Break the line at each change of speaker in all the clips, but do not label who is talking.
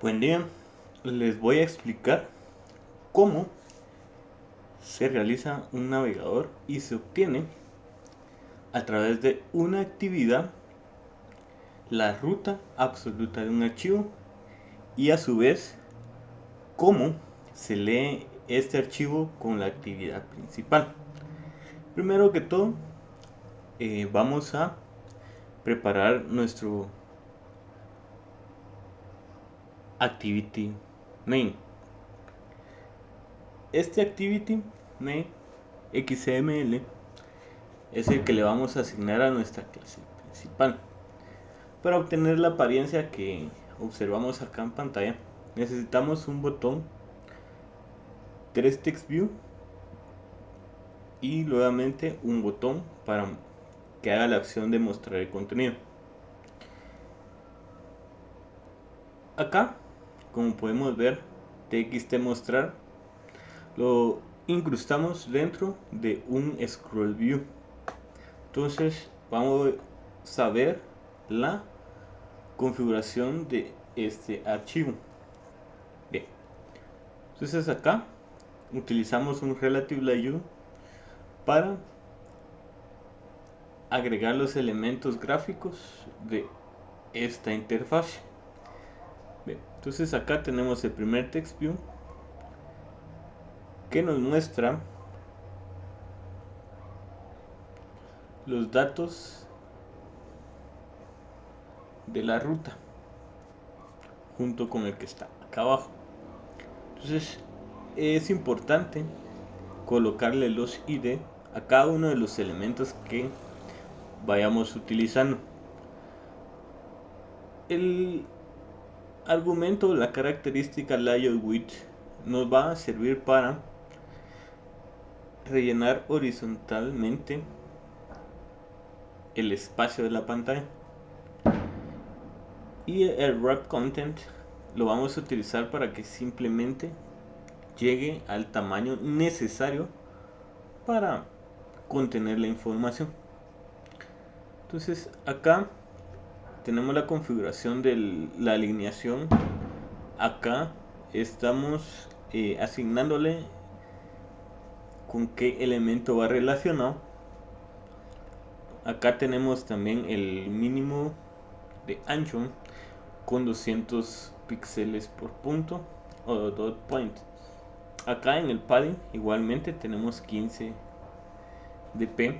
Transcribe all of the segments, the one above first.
Buen día, les voy a explicar cómo se realiza un navegador y se obtiene a través de una actividad la ruta absoluta de un archivo y a su vez cómo se lee este archivo con la actividad principal. Primero que todo, vamos a preparar nuestro activity main. Este activity main XML es el que le vamos a asignar a nuestra clase principal. Para obtener la apariencia que observamos acá en pantalla, necesitamos un botón, 3 text view y nuevamente un botón para que haga la acción de mostrar el contenido. Acá, como podemos ver, txt mostrar lo incrustamos dentro de un scroll view. Entonces vamos a ver la configuración de este archivo. Bien, entonces acá utilizamos un relative layout para agregar los elementos gráficos de esta interfaz. Bien, entonces acá tenemos el primer text view que nos muestra los datos de la ruta junto con el que está acá abajo. Entonces es importante colocarle los ID a cada uno de los elementos que vayamos utilizando. El argumento, la característica layout width nos va a servir para rellenar horizontalmente el espacio de la pantalla, y el wrap content lo vamos a utilizar para que simplemente llegue al tamaño necesario para contener la información. Entonces acá tenemos la configuración de la alineación. Acá estamos asignándole con qué elemento va relacionado. Acá tenemos también el mínimo de ancho con 200 píxeles por punto o dot point. Acá en el padding igualmente tenemos 15 dp,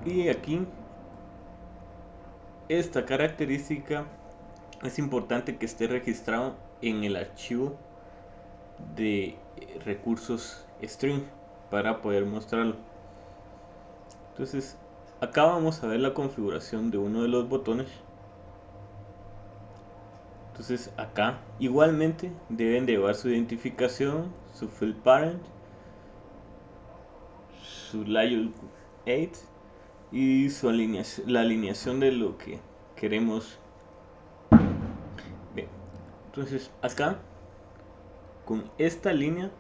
y aquí esta característica es importante que esté registrado en el archivo de recursos string para poder mostrarlo. Entonces acá vamos a ver la configuración de uno de los botones. Entonces acá igualmente deben de llevar su identificación, su field parent, su layout 8 y su alineación, la alineación de lo que queremos. Bien, entonces acá con esta línea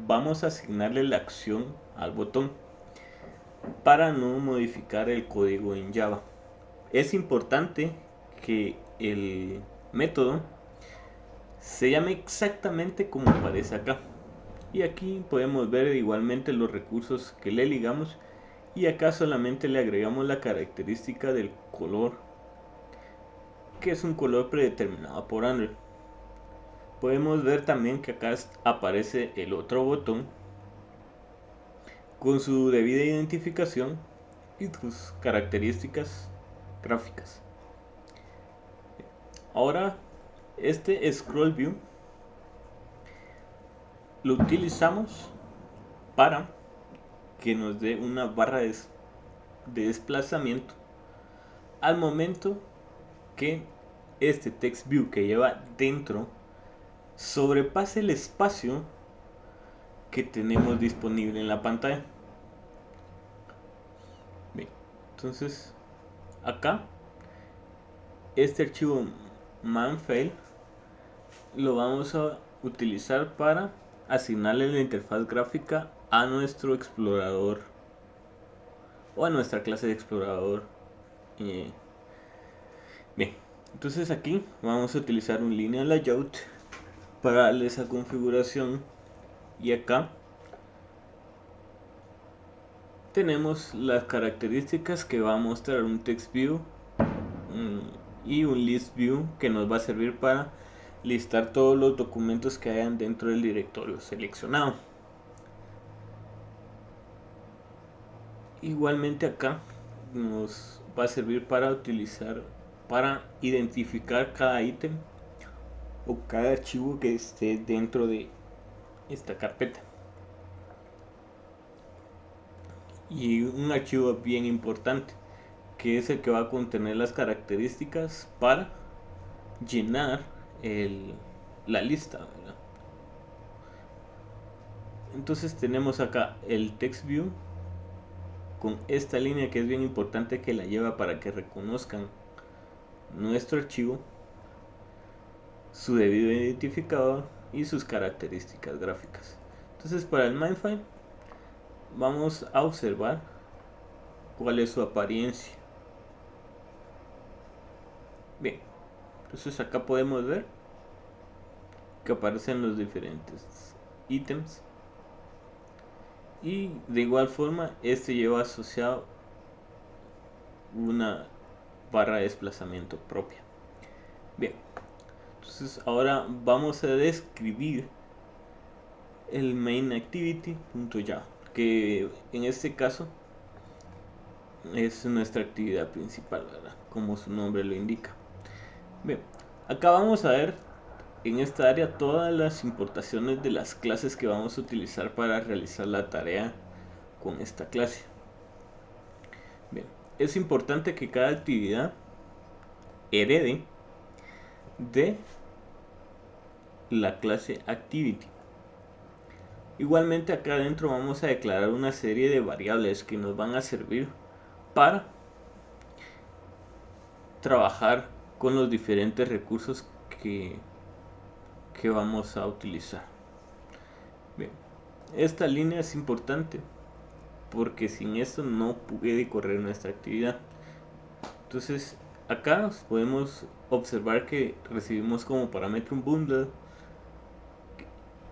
vamos a asignarle la acción al botón para no modificar el código en Java. Es importante que el método se llame exactamente como aparece acá, y aquí podemos ver igualmente los recursos que le ligamos, y acá solamente le agregamos la característica del color, que es un color predeterminado por Android. Podemos ver también que acá aparece el otro botón con su debida identificación y sus características gráficas. Ahora este scroll view lo utilizamos para que nos dé una barra de desplazamiento al momento que este text view que lleva dentro sobrepase el espacio que tenemos disponible en la pantalla. Bien, entonces acá este archivo manfail lo vamos a utilizar para asignarle la interfaz gráfica a nuestro explorador o a nuestra clase de explorador. Bien, Entonces aquí vamos a utilizar un linear layout para darle esa configuración, y acá tenemos las características que va a mostrar un text view y un list view, que nos va a servir para listar todos los documentos que hayan dentro del directorio seleccionado. Igualmente acá nos va a servir para identificar cada ítem o cada archivo que esté dentro de esta carpeta. Y un archivo bien importante, que es el que va a contener las características para llenar la lista, ¿verdad? Entonces tenemos acá el text view con esta línea, que es bien importante que la lleva para que reconozcan nuestro archivo, su debido identificador y sus características gráficas. Entonces para el Mindfile vamos a observar cuál es su apariencia. Bien, entonces acá podemos ver que aparecen los diferentes ítems, y de igual forma este lleva asociado una barra de desplazamiento propia. Bien, entonces ahora vamos a describir el main activity.java, que en este caso es nuestra actividad principal, ¿verdad? Como su nombre lo indica. Bien, acá vamos a ver en esta área todas las importaciones de las clases que vamos a utilizar para realizar la tarea con esta clase. Bien, es importante que cada actividad herede de la clase activity. Igualmente acá adentro vamos a declarar una serie de variables que nos van a servir para trabajar con los diferentes recursos que vamos a utilizar. Bien, esta línea es importante porque sin esto no puede correr nuestra actividad. Entonces acá podemos observar que recibimos como parámetro un bundle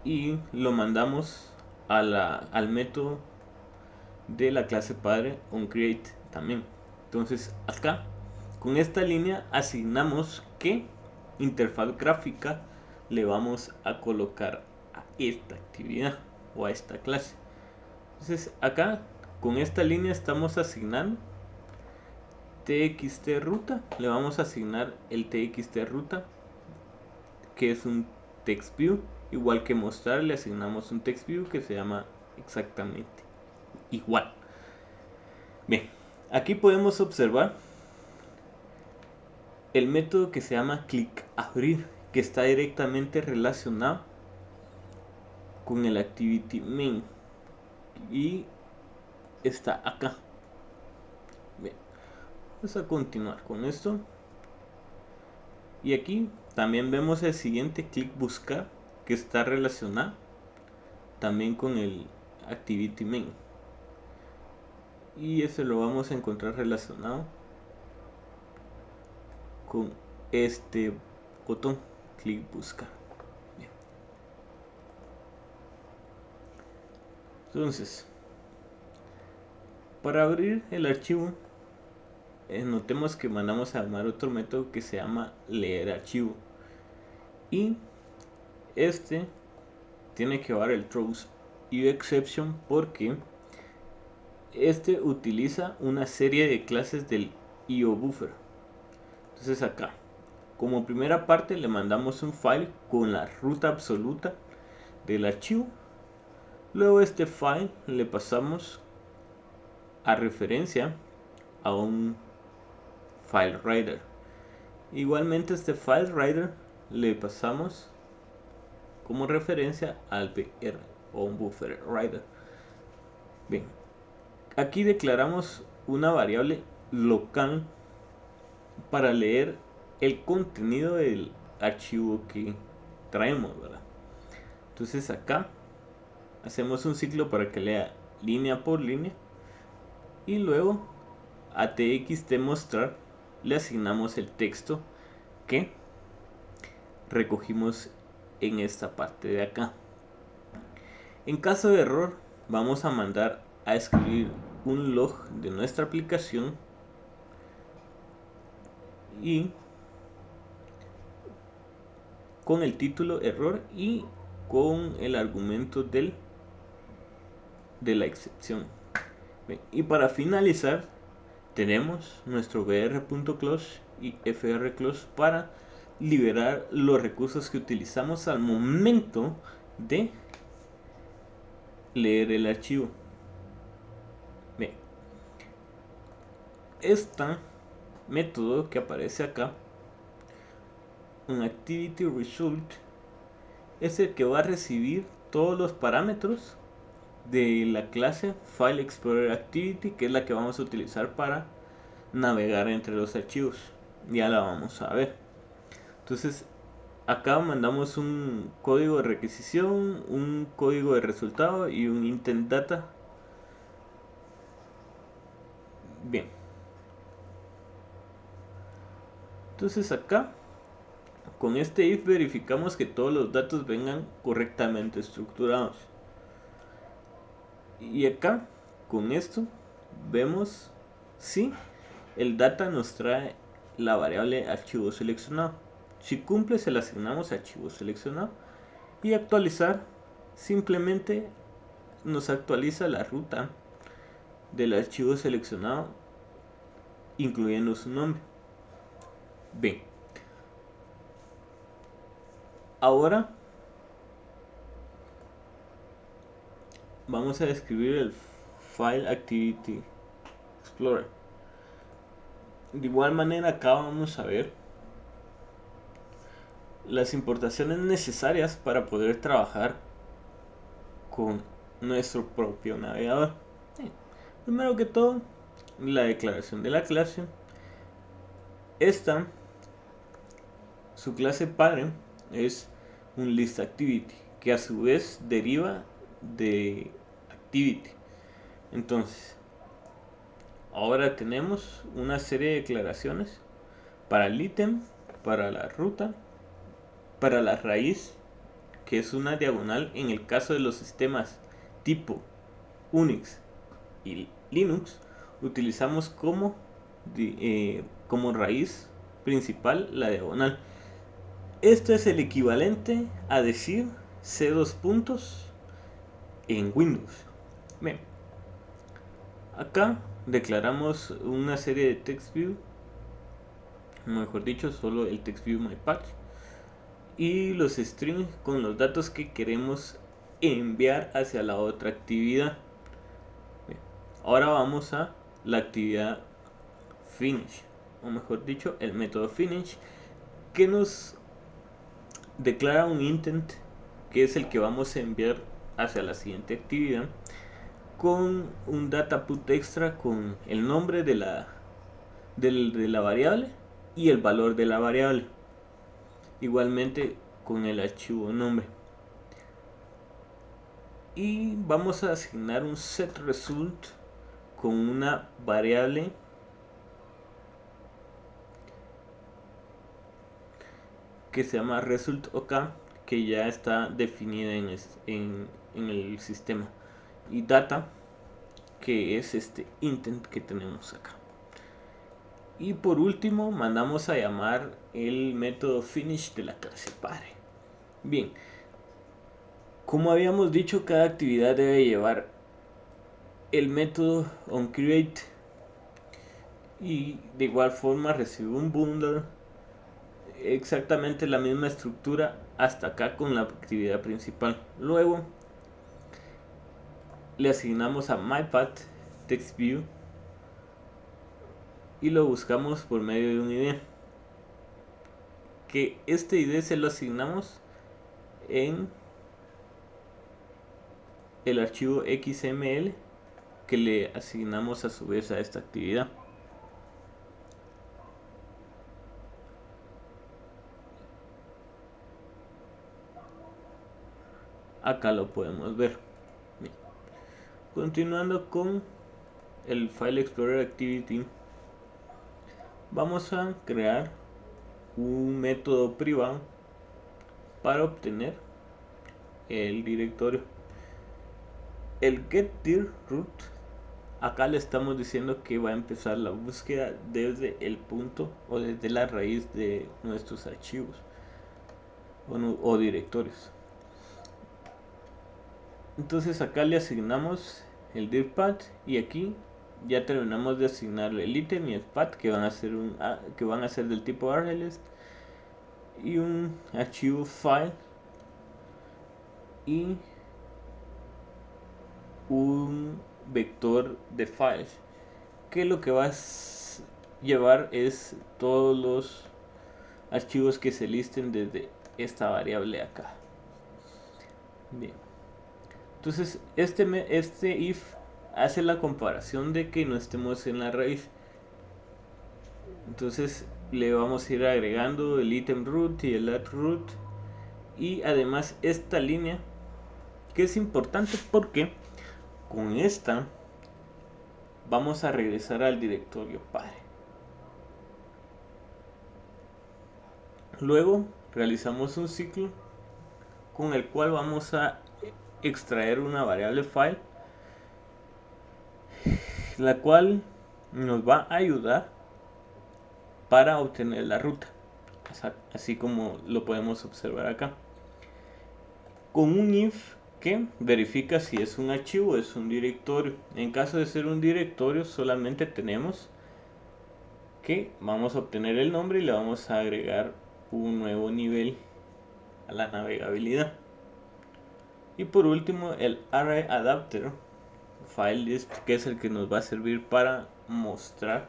y lo mandamos al método de la clase padre onCreate también. Entonces acá con esta línea asignamos qué interfaz gráfica le vamos a colocar a esta actividad o a esta clase. Entonces acá con esta línea estamos asignando txt ruta, le vamos a asignar el txt ruta, que es un text view, igual que mostrar le asignamos un text view que se llama exactamente igual. Bien, aquí podemos observar el método que se llama clickAbrir, que está directamente relacionado con el activity main y está acá. Bien, vamos a continuar con esto, y aquí también vemos el siguiente click buscar, que está relacionado también con el activity main, y ese lo vamos a encontrar relacionado con este botón click buscar. Bien. Entonces, para abrir el archivo, notemos que mandamos a llamar otro método que se llama leer archivo, y este tiene que llevar el throws exception porque este utiliza una serie de clases del IO buffer. Entonces acá como primera parte le mandamos un file con la ruta absoluta del archivo. Luego este file le pasamos a referencia a un file writer. Igualmente este file writer le pasamos como referencia al BR o un buffer writer. Bien, aquí declaramos una variable local para leer el contenido del archivo que traemos, ¿verdad? Entonces acá hacemos un ciclo para que lea línea por línea, y luego a txt mostrar le asignamos el texto que recogimos en esta parte de acá. En caso de error, vamos a mandar a escribir un log de nuestra aplicación y con el título error y con el argumento de la excepción. Y para finalizar, tenemos nuestro br.close y frclose para liberar los recursos que utilizamos al momento de leer el archivo. Bien, este método que aparece acá, un activity result, es el que va a recibir todos los parámetros de la clase File Explorer Activity, que es la que vamos a utilizar para navegar entre los archivos. Ya la vamos a ver. Entonces acá mandamos un código de requisición, un código de resultado y un intent data. Bien, entonces acá con este if verificamos que todos los datos vengan correctamente estructurados. Y acá con esto vemos si el data nos trae la variable archivo seleccionado. Si cumple, se le asignamos archivo seleccionado. Y actualizar, simplemente nos actualiza la ruta del archivo seleccionado, incluyendo su nombre. Bien, ahora vamos a describir el File Activity Explorer. De igual manera, acá vamos a ver las importaciones necesarias para poder trabajar con nuestro propio navegador. Primero que todo, la declaración de la clase. Esta, su clase padre, es un list activity, que a su vez deriva de activity. Entonces, ahora tenemos una serie de declaraciones para el ítem, para la ruta, para la raíz, que es una diagonal en el caso de los sistemas tipo Unix y Linux. Utilizamos como raíz principal la diagonal. Esto es el equivalente a decir C2 puntos en Windows. Bien, acá declaramos una serie de text view, mejor dicho, solo el text view mypatch, y los strings con los datos que queremos enviar hacia la otra actividad. Bien, ahora vamos a la actividad finish, o mejor dicho, el método finish, que nos declara un intent, que es el que vamos a enviar hacia la siguiente actividad, con un data put extra con el nombre de la variable y el valor de la variable, igualmente con el archivo nombre. Y vamos a asignar un set result con una variable que se llama result OK, que ya está definida en el sistema, y data, que es este intent que tenemos acá. Y por último mandamos a llamar el método finish de la clase padre. Bien, como habíamos dicho, cada actividad debe llevar el método onCreate y de igual forma recibe un bundle, exactamente la misma estructura hasta acá con la actividad principal. Luego le asignamos a myPath TextView y lo buscamos por medio de un ID, que este ID se lo asignamos en el archivo XML que le asignamos a su vez a esta actividad. Acá lo podemos ver. Bien. Continuando con el File Explorer Activity, vamos a crear un método privado para obtener el directorio. El getDirRoot, acá le estamos diciendo que va a empezar la búsqueda desde el punto o desde la raíz de nuestros archivos o directorios. Entonces acá le asignamos el dirpath y aquí ya terminamos de asignarle el ítem y el path que van a ser del tipo ArrayList y un archivo file y un vector de files, que lo que va a llevar es todos los archivos que se listen desde esta variable acá. Bien, entonces este if hace la comparación de que no estemos en la raíz. Entonces le vamos a ir agregando el item root y el add root, y además esta línea, que es importante porque con esta vamos a regresar al directorio padre. Luego realizamos un ciclo con el cual vamos a extraer una variable file, la cual nos va a ayudar para obtener la ruta, así como lo podemos observar acá, con un if que verifica si es un archivo o es un directorio. En caso de ser un directorio, solamente tenemos que vamos a obtener el nombre y le vamos a agregar un nuevo nivel a la navegabilidad. Y por último, el array adapter file list, que es el que nos va a servir para mostrar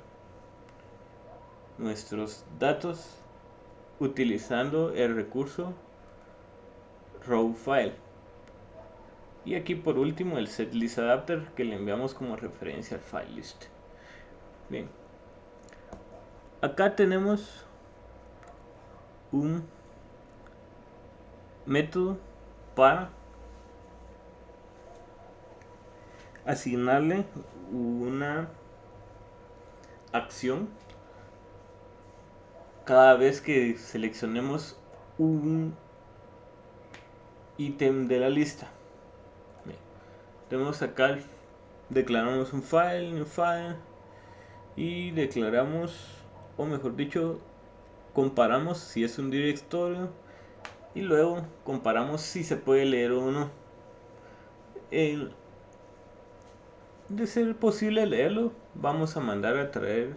nuestros datos utilizando el recurso raw file. Y aquí por último el setlist adapter, que le enviamos como referencia al file list. Bien, acá tenemos un método para asignarle una acción cada vez que seleccionemos un ítem de la lista. Bien, tenemos acá, declaramos un file, new file, y declaramos, o mejor dicho, comparamos si es un directorio y luego comparamos si se puede leer o no. De ser posible leerlo, vamos a mandar a traer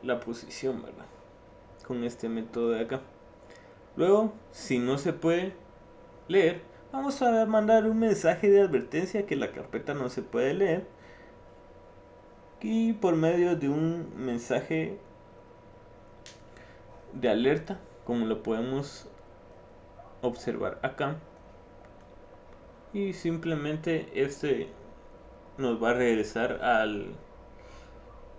la posición, ¿verdad? Con este método de acá. Luego, si no se puede leer, vamos a mandar un mensaje de advertencia que la carpeta no se puede leer, y por medio de un mensaje de alerta, como lo podemos observar acá, y simplemente este nos va a regresar a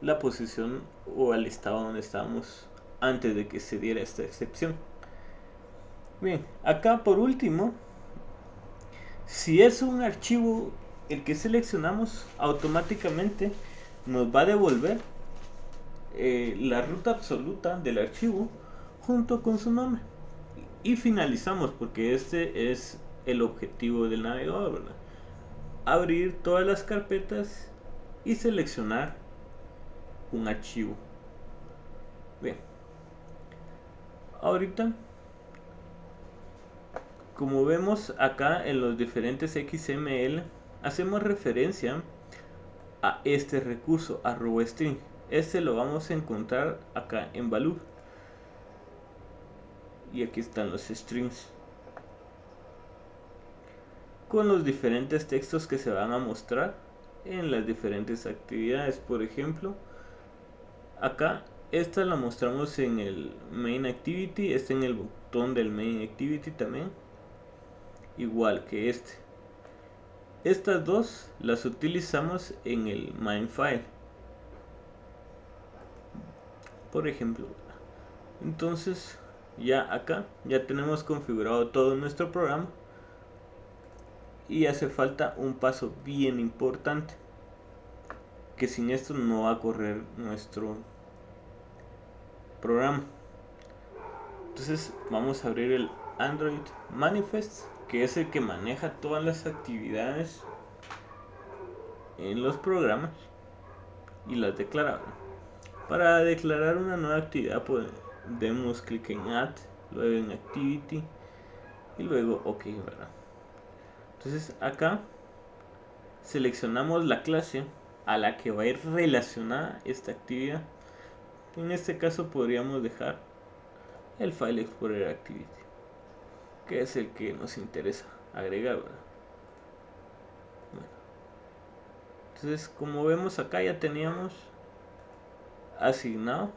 la posición o al estado donde estábamos antes de que se diera esta excepción. Bien, acá por último, si es un archivo el que seleccionamos, automáticamente nos va a devolver la ruta absoluta del archivo junto con su nombre. Y finalizamos, porque este es el objetivo del navegador, ¿verdad? Abrir todas las carpetas y seleccionar un archivo. Bien, ahorita, como vemos acá en los diferentes XML, hacemos referencia a este recurso, @string. Este lo vamos a encontrar acá en value, y aquí están los strings con los diferentes textos que se van a mostrar en las diferentes actividades. Por ejemplo, acá esta la mostramos en el main activity, este en el botón del main activity también, igual que este. Estas dos las utilizamos en el main file, por ejemplo. Entonces ya acá ya tenemos configurado todo nuestro programa, y hace falta un paso bien importante, que sin esto no va a correr nuestro programa. Entonces vamos a abrir el Android Manifest, que es el que maneja todas las actividades en los programas y las declara. Para declarar una nueva actividad demos clic en Add, luego en Activity y luego OK, ¿verdad? Entonces acá seleccionamos la clase a la que va a ir relacionada esta actividad. En este caso podríamos dejar el File Explorer Activity, que es el que nos interesa agregar, ¿verdad? Bueno, entonces como vemos acá ya teníamos asignado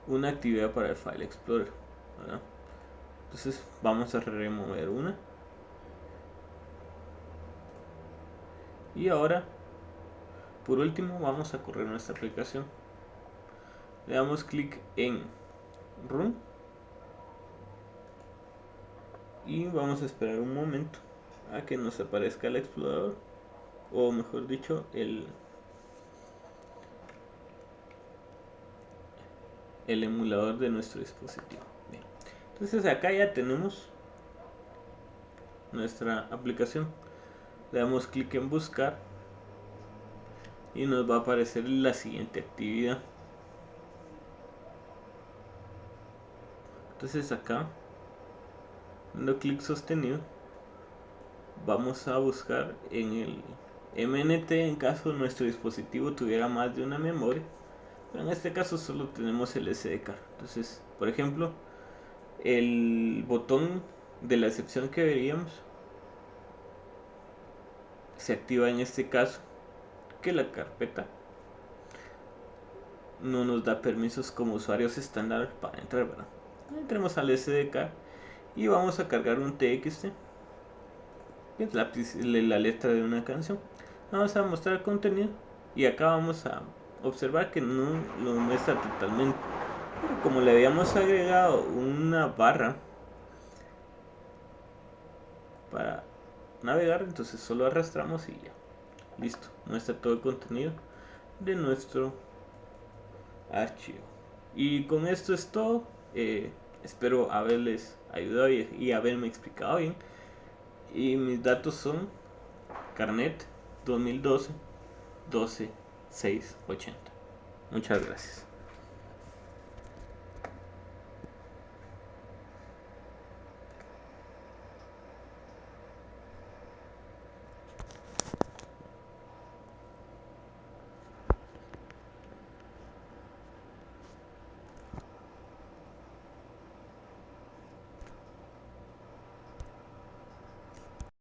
una actividad para el File Explorer, ¿verdad? Entonces vamos a remover una y ahora por último vamos a correr nuestra aplicación. Le damos clic en Run y vamos a esperar un momento a que nos aparezca el explorador, o mejor dicho el emulador de nuestro dispositivo. Bien. Entonces acá ya tenemos nuestra aplicación. Le damos clic en buscar y nos va a aparecer la siguiente actividad. Entonces acá, dando clic sostenido, vamos a buscar en el MNT en caso nuestro dispositivo tuviera más de una memoria, pero en este caso solo tenemos el SD card. Entonces, por ejemplo, el botón de la excepción que veríamos se activa en este caso que la carpeta no nos da permisos como usuarios estándar para entrar, ¿verdad? Entremos al SDK y vamos a cargar un TXT, que es la letra de una canción. Vamos a mostrar el contenido y acá vamos a observar que no lo muestra totalmente. Como le habíamos agregado una barra para navegar, entonces solo arrastramos y ya, listo, muestra todo el contenido de nuestro archivo. Y con esto es todo. Espero haberles ayudado y haberme explicado bien. Y mis datos son Carnet 2012 12680. Muchas gracias.